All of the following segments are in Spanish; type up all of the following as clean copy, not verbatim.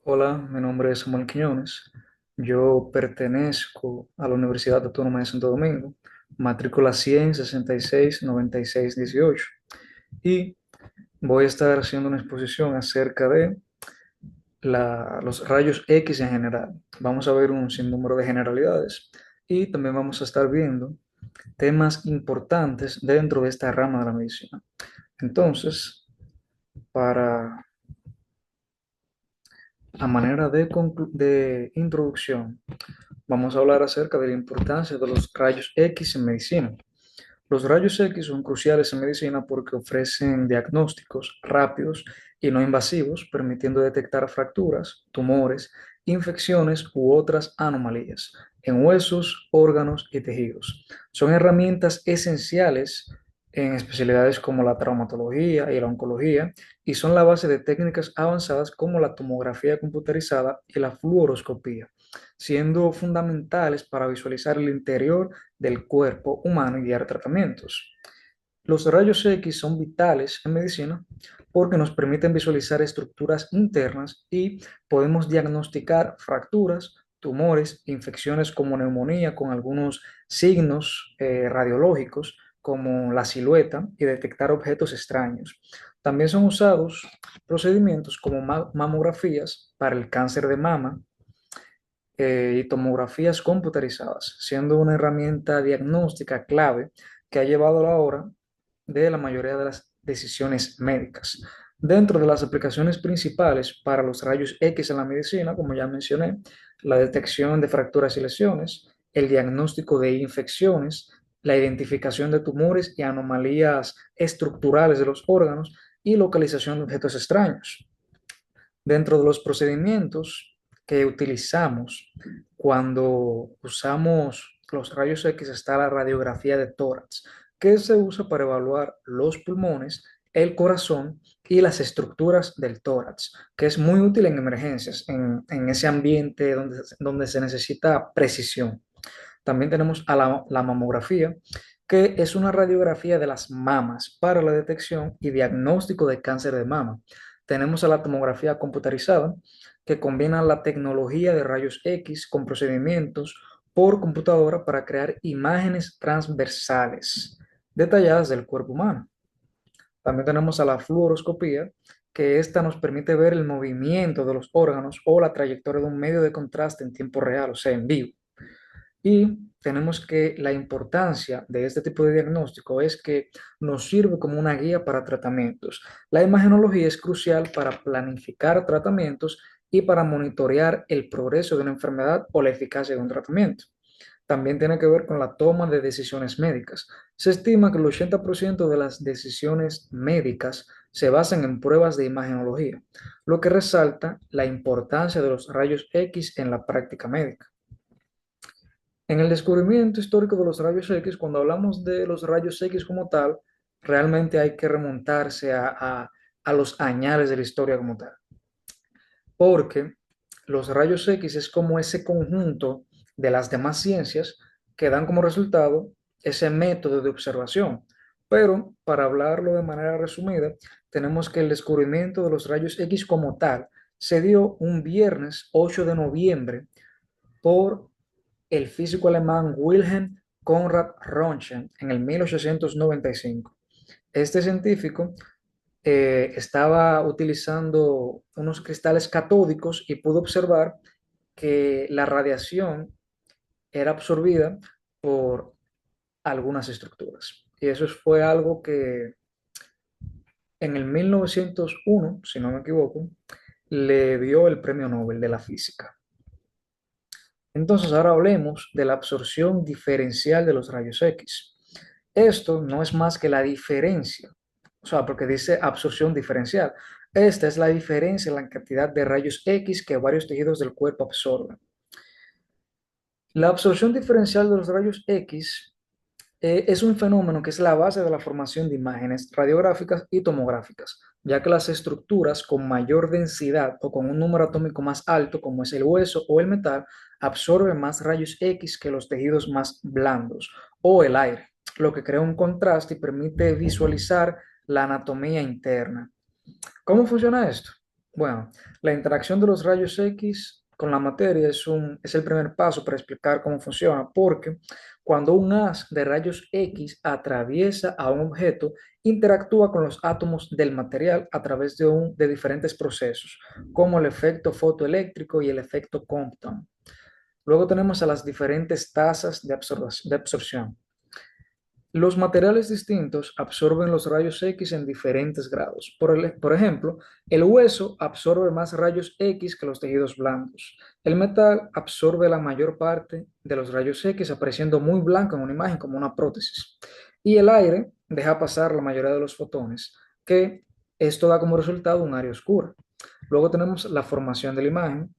Hola, mi nombre es Samuel Quiñones. Yo pertenezco a la Universidad Autónoma de Santo Domingo, matrícula 100 66 96 18, y voy a estar haciendo una exposición acerca de los rayos X en general. Vamos a ver un sinnúmero de generalidades y también vamos a estar viendo temas importantes dentro de esta rama de la medicina. Entonces, para a manera de introducción, vamos a hablar acerca de la importancia de los rayos X en medicina. Los rayos X son cruciales en medicina porque ofrecen diagnósticos rápidos y no invasivos, permitiendo detectar fracturas, tumores, infecciones u otras anomalías en huesos, órganos y tejidos. Son herramientas esenciales en especialidades como la traumatología y la oncología, y son la base de técnicas avanzadas como la tomografía computarizada y la fluoroscopía, siendo fundamentales para visualizar el interior del cuerpo humano y guiar tratamientos. Los rayos X son vitales en medicina porque nos permiten visualizar estructuras internas y podemos diagnosticar fracturas, tumores, infecciones como neumonía con algunos signos radiológicos como la silueta y detectar objetos extraños. También son usados procedimientos como mamografías para el cáncer de mama, y tomografías computarizadas, siendo una herramienta diagnóstica clave que ha llevado a la hora de la mayoría de las decisiones médicas. Dentro de las aplicaciones principales para los rayos X en la medicina, como ya mencioné, la detección de fracturas y lesiones, el diagnóstico de infecciones, la identificación de tumores y anomalías estructurales de los órganos y localización de objetos extraños. Dentro de los procedimientos que utilizamos cuando usamos los rayos X está la radiografía de tórax, que se usa para evaluar los pulmones, el corazón y las estructuras del tórax, que es muy útil en emergencias, en ese ambiente donde se necesita precisión. También tenemos a la mamografía, que es una radiografía de las mamas para la detección y diagnóstico de cáncer de mama. Tenemos a la tomografía computarizada, que combina la tecnología de rayos X con procedimientos por computadora para crear imágenes transversales detalladas del cuerpo humano. También tenemos a la fluoroscopía, que esta nos permite ver el movimiento de los órganos o la trayectoria de un medio de contraste en tiempo real, o sea, en vivo. Y tenemos que la importancia de este tipo de diagnóstico es que nos sirve como una guía para tratamientos. La imagenología es crucial para planificar tratamientos y para monitorear el progreso de una enfermedad o la eficacia de un tratamiento. También tiene que ver con la toma de decisiones médicas. Se estima que el 80% de las decisiones médicas se basan en pruebas de imagenología, lo que resalta la importancia de los rayos X en la práctica médica. En el descubrimiento histórico de los rayos X, cuando hablamos de los rayos X como tal, realmente hay que remontarse a los añales de la historia como tal, porque los rayos X es como ese conjunto de las demás ciencias que dan como resultado ese método de observación. Pero para hablarlo de manera resumida, tenemos que el descubrimiento de los rayos X como tal se dio un viernes 8 de noviembre por el físico alemán Wilhelm Conrad Röntgen en el 1895. Este científico estaba utilizando unos cristales catódicos y pudo observar que la radiación era absorbida por algunas estructuras. Y eso fue algo que en el 1901, si no me equivoco, le dio el premio Nobel de la física. Entonces, ahora hablemos de la absorción diferencial de los rayos X. Esto no es más que la diferencia, o sea, porque dice absorción diferencial. Esta es la diferencia en la cantidad de rayos X que varios tejidos del cuerpo absorben. La absorción diferencial de los rayos X es un fenómeno que es la base de la formación de imágenes radiográficas y tomográficas, ya que las estructuras con mayor densidad o con un número atómico más alto, como es el hueso o el metal, absorben más rayos X que los tejidos más blandos o el aire, lo que crea un contraste y permite visualizar la anatomía interna. ¿Cómo funciona esto? Bueno, la interacción de los rayos X con la materia es el primer paso para explicar cómo funciona, porque cuando un haz de rayos X atraviesa a un objeto, interactúa con los átomos del material a través de diferentes procesos, como el efecto fotoeléctrico y el efecto Compton. Luego tenemos a las diferentes tasas de absorción. Los materiales distintos absorben los rayos X en diferentes grados. Por ejemplo, el hueso absorbe más rayos X que los tejidos blandos. El metal absorbe la mayor parte de los rayos X, apareciendo muy blanco en una imagen como una prótesis. Y el aire deja pasar la mayoría de los fotones, que esto da como resultado un área oscura. Luego tenemos la formación de la imagen,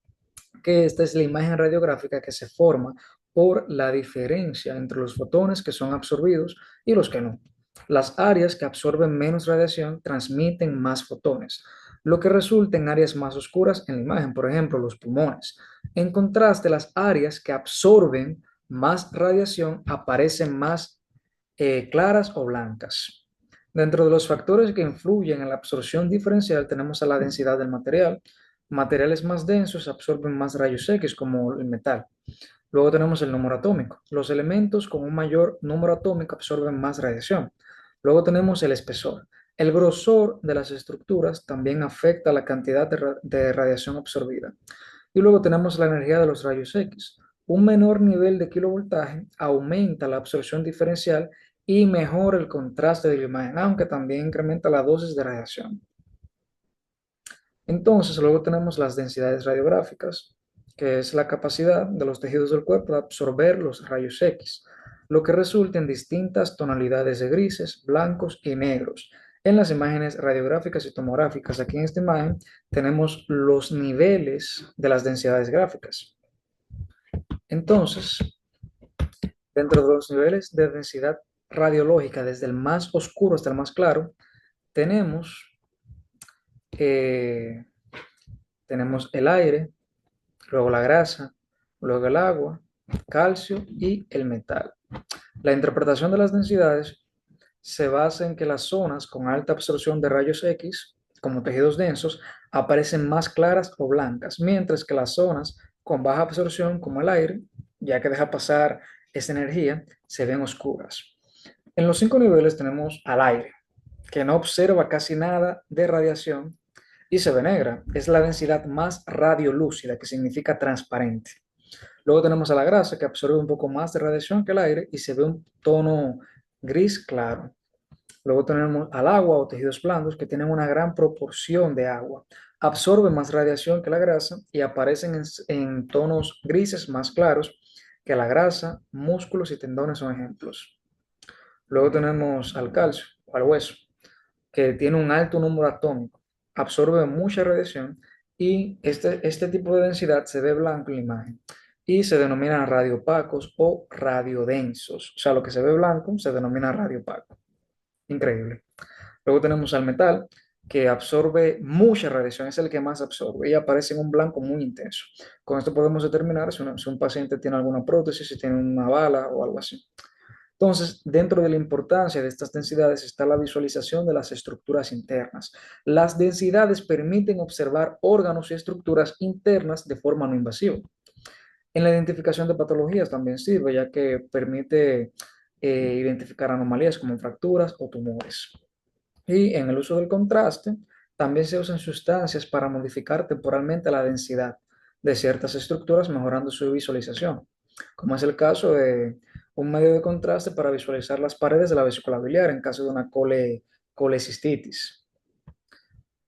que esta es la imagen radiográfica que se forma por la diferencia entre los fotones que son absorbidos y los que no. Las áreas que absorben menos radiación transmiten más fotones, lo que resulta en áreas más oscuras en la imagen, por ejemplo, los pulmones. En contraste, las áreas que absorben más radiación aparecen más claras o blancas. Dentro de los factores que influyen en la absorción diferencial tenemos a la densidad del material. Materiales más densos absorben más rayos X, como el metal. Luego tenemos el número atómico. Los elementos con un mayor número atómico absorben más radiación. Luego tenemos el espesor. El grosor de las estructuras también afecta la cantidad de radiación absorbida. Y luego tenemos la energía de los rayos X. Un menor nivel de kilovoltaje aumenta la absorción diferencial y mejora el contraste de la imagen, aunque también incrementa la dosis de radiación. Entonces, luego tenemos las densidades radiográficas, que es la capacidad de los tejidos del cuerpo de absorber los rayos X, lo que resulta en distintas tonalidades de grises, blancos y negros. En las imágenes radiográficas y tomográficas, aquí en esta imagen, tenemos los niveles de las densidades gráficas. Entonces, dentro de los niveles de densidad radiológica, desde el más oscuro hasta el más claro, tenemos, eh, tenemos el aire, luego la grasa, luego el agua, calcio y el metal. La interpretación de las densidades se basa en que las zonas con alta absorción de rayos X, como tejidos densos, aparecen más claras o blancas, mientras que las zonas con baja absorción, como el aire, ya que deja pasar esa energía, se ven oscuras. En los 5 niveles tenemos al aire, que no observa casi nada de radiación y se ve negra. Es la densidad más radiolúcida, que significa transparente. Luego tenemos a la grasa, que absorbe un poco más de radiación que el aire y se ve un tono gris claro. Luego tenemos al agua o tejidos blandos, que tienen una gran proporción de agua. Absorben más radiación que la grasa y aparecen en tonos grises más claros que la grasa. Músculos y tendones son ejemplos. Luego tenemos al calcio o al hueso, que tiene un alto número atómico, absorbe mucha radiación y este tipo de densidad se ve blanco en la imagen y se denominan radiopacos o radiodensos. O sea, lo que se ve blanco se denomina radiopaco. Increíble. Luego tenemos al metal, que absorbe mucha radiación, es el que más absorbe y aparece en un blanco muy intenso. Con esto podemos determinar si un paciente tiene alguna prótesis, si tiene una bala o algo así. Entonces, dentro de la importancia de estas densidades está la visualización de las estructuras internas. Las densidades permiten observar órganos y estructuras internas de forma no invasiva. En la identificación de patologías también sirve, ya que permite identificar anomalías como fracturas o tumores. Y en el uso del contraste, también se usan sustancias para modificar temporalmente la densidad de ciertas estructuras, mejorando su visualización, como es el caso de un medio de contraste para visualizar las paredes de la vesícula biliar en caso de una colecistitis.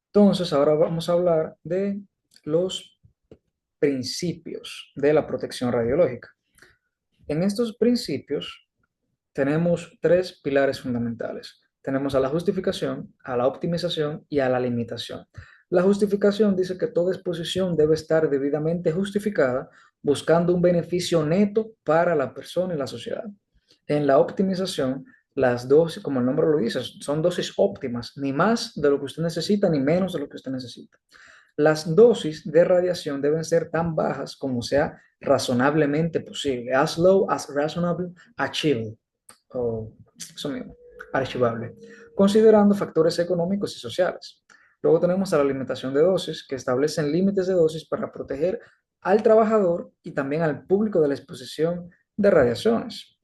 Entonces, ahora vamos a hablar de los principios de la protección radiológica. En estos principios tenemos tres pilares fundamentales. Tenemos a la justificación, a la optimización y a la limitación. La justificación dice que toda exposición debe estar debidamente justificada, buscando un beneficio neto para la persona y la sociedad. En la optimización, las dosis, como el nombre lo dice, son dosis óptimas, ni más de lo que usted necesita, ni menos de lo que usted necesita. Las dosis de radiación deben ser tan bajas como sea razonablemente posible, as low as reasonably achievable, o eso mismo, archivable, considerando factores económicos y sociales. Luego tenemos a la limitación de dosis, que establecen límites de dosis para proteger al trabajador y también al público de la exposición de radiaciones.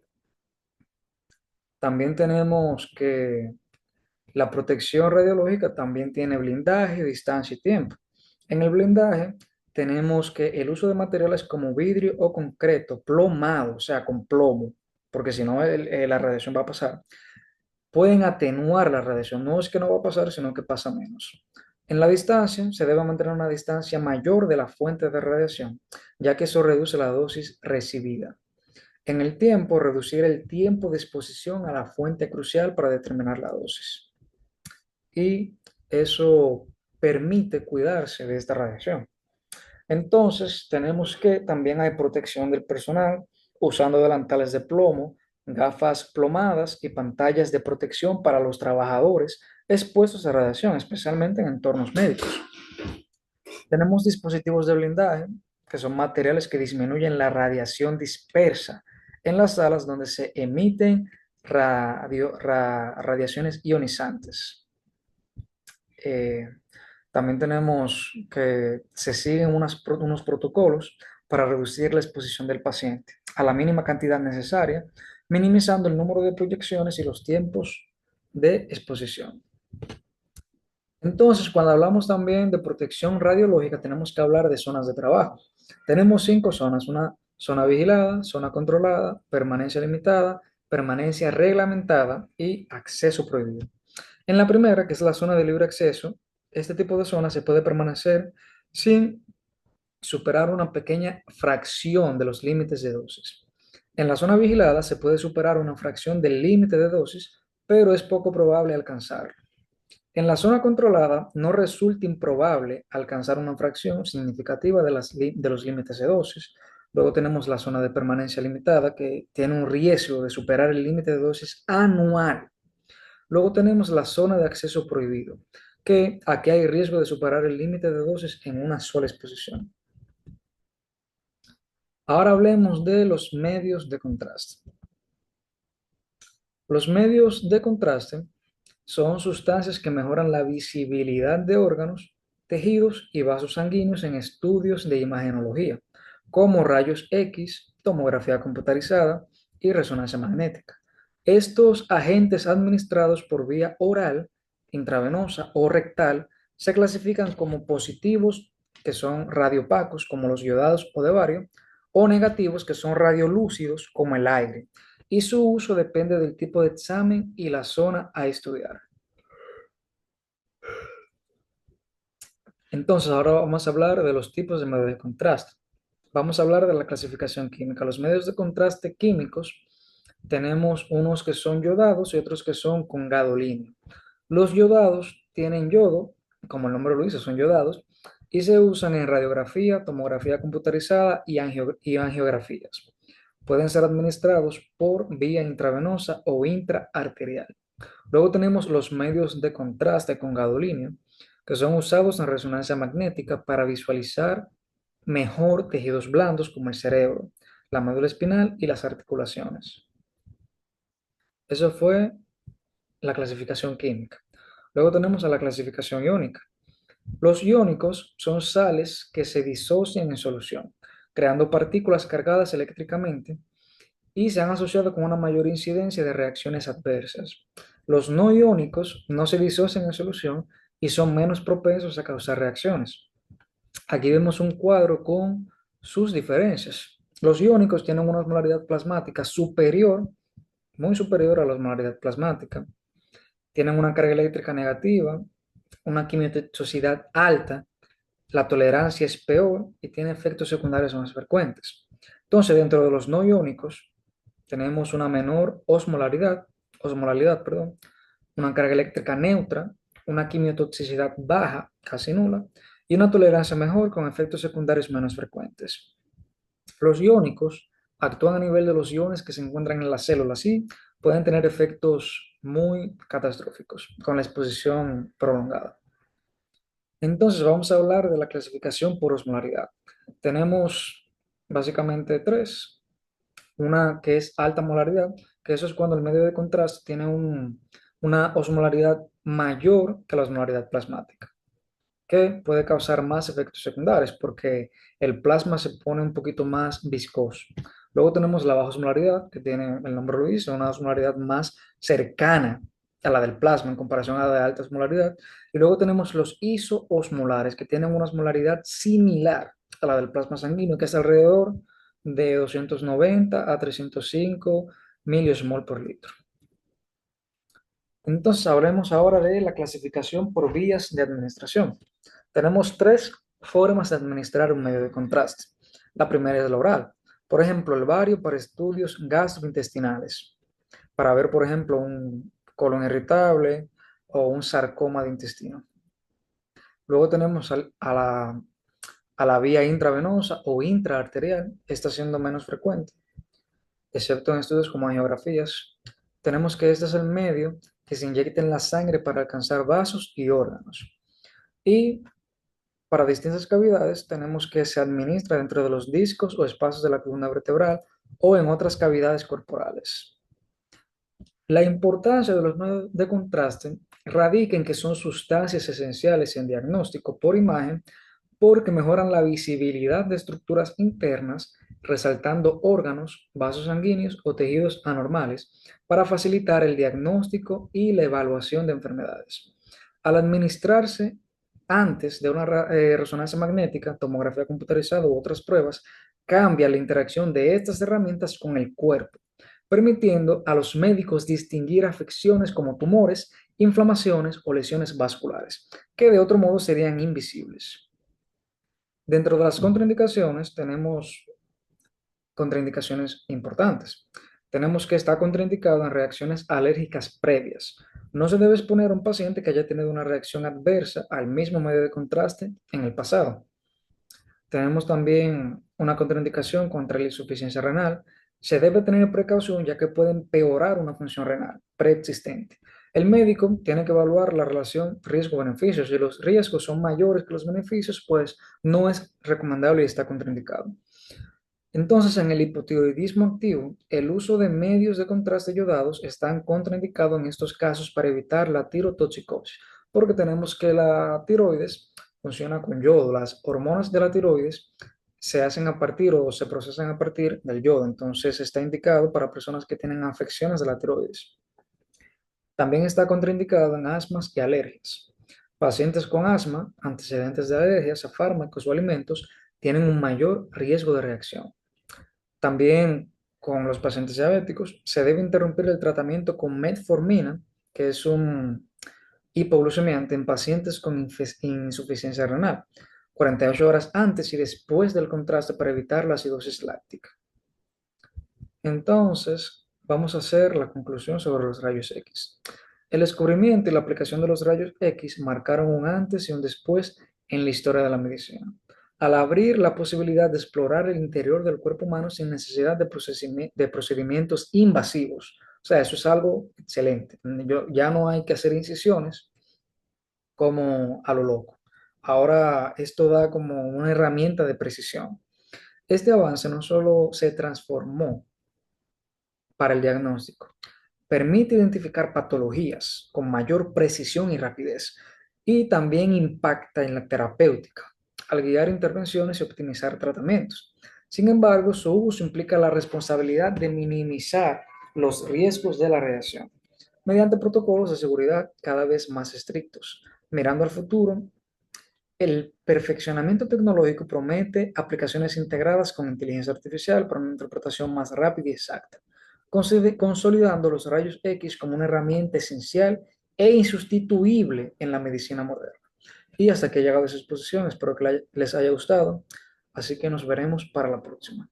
También tenemos que la protección radiológica también tiene blindaje, distancia y tiempo. En el blindaje tenemos que el uso de materiales como vidrio o concreto, plomado, o sea, con plomo, porque si no la radiación va a pasar, pueden atenuar la radiación. No es que no va a pasar, sino que pasa menos. En la distancia se debe mantener una distancia mayor de la fuente de radiación, ya que eso reduce la dosis recibida. En el tiempo, reducir el tiempo de exposición a la fuente crucial para determinar la dosis. Y eso permite cuidarse de esta radiación. Entonces, tenemos que también hay protección del personal usando delantales de plomo, gafas plomadas y pantallas de protección para los trabajadores expuestos a radiación, especialmente en entornos médicos. Tenemos dispositivos de blindaje, que son materiales que disminuyen la radiación dispersa en las salas donde se emiten radiaciones ionizantes. Eh, También tenemos que se siguen unos protocolos para reducir la exposición del paciente a la mínima cantidad necesaria, minimizando el número de proyecciones y los tiempos de exposición. Entonces, cuando hablamos también de protección radiológica, tenemos que hablar de zonas de trabajo. Tenemos 5 zonas: una zona vigilada, zona controlada, permanencia limitada, permanencia reglamentada y acceso prohibido. En la primera, que es la zona de libre acceso, este tipo de zona se puede permanecer sin superar una pequeña fracción de los límites de dosis. En la zona vigilada se puede superar una fracción del límite de dosis, pero es poco probable alcanzarlo. En la zona controlada no resulta improbable alcanzar una fracción significativa de los límites de dosis. Luego tenemos la zona de permanencia limitada, que tiene un riesgo de superar el límite de dosis anual. Luego tenemos la zona de acceso prohibido, que aquí hay riesgo de superar el límite de dosis en una sola exposición. Ahora hablemos de los medios de contraste. Los medios de contraste son sustancias que mejoran la visibilidad de órganos, tejidos y vasos sanguíneos en estudios de imagenología, como rayos X, tomografía computarizada y resonancia magnética. Estos agentes administrados por vía oral, intravenosa o rectal se clasifican como positivos, que son radiopacos, como los iodados o de bario, o negativos, que son radiolúcidos, como el aire, y su uso depende del tipo de examen y la zona a estudiar. Entonces, ahora vamos a hablar de los tipos de medios de contraste. Vamos a hablar de la clasificación química. Los medios de contraste químicos tenemos unos que son yodados y otros que son con gadolínio. Los yodados tienen yodo, como el nombre lo dice, son yodados, y se usan en radiografía, tomografía computarizada y angiografías. Pueden ser administrados por vía intravenosa o intraarterial. Luego tenemos los medios de contraste con gadolínio, que son usados en resonancia magnética para visualizar mejor tejidos blandos como el cerebro, la médula espinal y las articulaciones. Eso fue la clasificación química. Luego tenemos a la clasificación iónica. Los iónicos son sales que se disocian en solución, creando partículas cargadas eléctricamente y se han asociado con una mayor incidencia de reacciones adversas. Los no iónicos no se disocian en solución y son menos propensos a causar reacciones. Aquí vemos un cuadro con sus diferencias. Los iónicos tienen una osmolaridad plasmática superior, muy superior a la osmolaridad plasmática. Tienen una carga eléctrica negativa, una quimiotoxicidad alta, la tolerancia es peor y tiene efectos secundarios más frecuentes. Entonces, dentro de los no iónicos, tenemos una menor osmolaridad, perdón, una carga eléctrica neutra, una quimiotoxicidad baja, casi nula, y una tolerancia mejor con efectos secundarios menos frecuentes. Los iónicos actúan a nivel de los iones que se encuentran en las células y pueden tener efectos muy catastróficos con la exposición prolongada. Entonces vamos a hablar de la clasificación por osmolaridad. Tenemos básicamente tres. Una que es alta molaridad, que eso es cuando el medio de contraste tiene una osmolaridad mayor que la osmolaridad plasmática. que puede causar más efectos secundarios porque el plasma se pone un poquito más viscoso. Luego tenemos la vasoosmolaridad, que tiene, el nombre lo dice, una osmolaridad más cercana a la del plasma en comparación a la de alta osmolaridad. Y luego tenemos los isoosmolares, que tienen una osmolaridad similar a la del plasma sanguíneo, que es alrededor de 290 a 305 miliosmol por litro. Entonces, hablemos ahora de la clasificación por vías de administración. Tenemos tres formas de administrar un medio de contraste. La primera es la oral. Por ejemplo, el bario para estudios gastrointestinales, para ver, por ejemplo, un colon irritable o un sarcoma de intestino. Luego tenemos a la vía intravenosa o intraarterial, está siendo menos frecuente, excepto en estudios como angiografías. Tenemos que este es el medio que se inyecta en la sangre para alcanzar vasos y órganos. Y para distintas cavidades tenemos que se administra dentro de los discos o espacios de la columna vertebral o en otras cavidades corporales. La importancia de los medios de contraste radica en que son sustancias esenciales en diagnóstico por imagen porque mejoran la visibilidad de estructuras internas, resaltando órganos, vasos sanguíneos o tejidos anormales para facilitar el diagnóstico y la evaluación de enfermedades. Al administrarse antes de una resonancia magnética, tomografía computarizada u otras pruebas, cambia la interacción de estas herramientas con el cuerpo, permitiendo a los médicos distinguir afecciones como tumores, inflamaciones o lesiones vasculares, que de otro modo serían invisibles. Dentro de las contraindicaciones tenemos contraindicaciones importantes. Tenemos que estar contraindicado en reacciones alérgicas previas. No se debe exponer a un paciente que haya tenido una reacción adversa al mismo medio de contraste en el pasado. Tenemos también una contraindicación contra la insuficiencia renal. Se debe tener precaución ya que puede empeorar una función renal preexistente. El médico tiene que evaluar la relación riesgo-beneficio. Si los riesgos son mayores que los beneficios, pues no es recomendable y está contraindicado. Entonces, en el hipotiroidismo activo, el uso de medios de contraste yodados están contraindicados en estos casos para evitar la tirotoxicosis, porque tenemos que la tiroides funciona con yodo. Las hormonas de la tiroides se hacen a partir o se procesan a partir del yodo, entonces está indicado para personas que tienen afecciones de la tiroides. También está contraindicado en asmas y alergias. Pacientes con asma, antecedentes de alergias a fármacos o alimentos, tienen un mayor riesgo de reacción. También con los pacientes diabéticos se debe interrumpir el tratamiento con metformina, que es un hipoglucemiante en pacientes con insuficiencia renal, 48 horas antes y después del contraste para evitar la acidosis láctica. Entonces, vamos a hacer la conclusión sobre los rayos X. El descubrimiento y la aplicación de los rayos X marcaron un antes y un después en la historia de la medicina, al abrir la posibilidad de explorar el interior del cuerpo humano sin necesidad de procedimientos invasivos. O sea, eso es algo excelente. Ya no hay que hacer incisiones como a lo loco. Ahora esto da como una herramienta de precisión. Este avance no solo se transformó para el diagnóstico, permite identificar patologías con mayor precisión y rapidez y también impacta en la terapéutica al guiar intervenciones y optimizar tratamientos. Sin embargo, su uso implica la responsabilidad de minimizar los riesgos de la radiación mediante protocolos de seguridad cada vez más estrictos. Mirando al futuro, el perfeccionamiento tecnológico promete aplicaciones integradas con inteligencia artificial para una interpretación más rápida y exacta, consolidando los rayos X como una herramienta esencial e insustituible en la medicina moderna. Y hasta aquí he llegado a esa exposición, espero que les haya gustado, así que nos veremos para la próxima.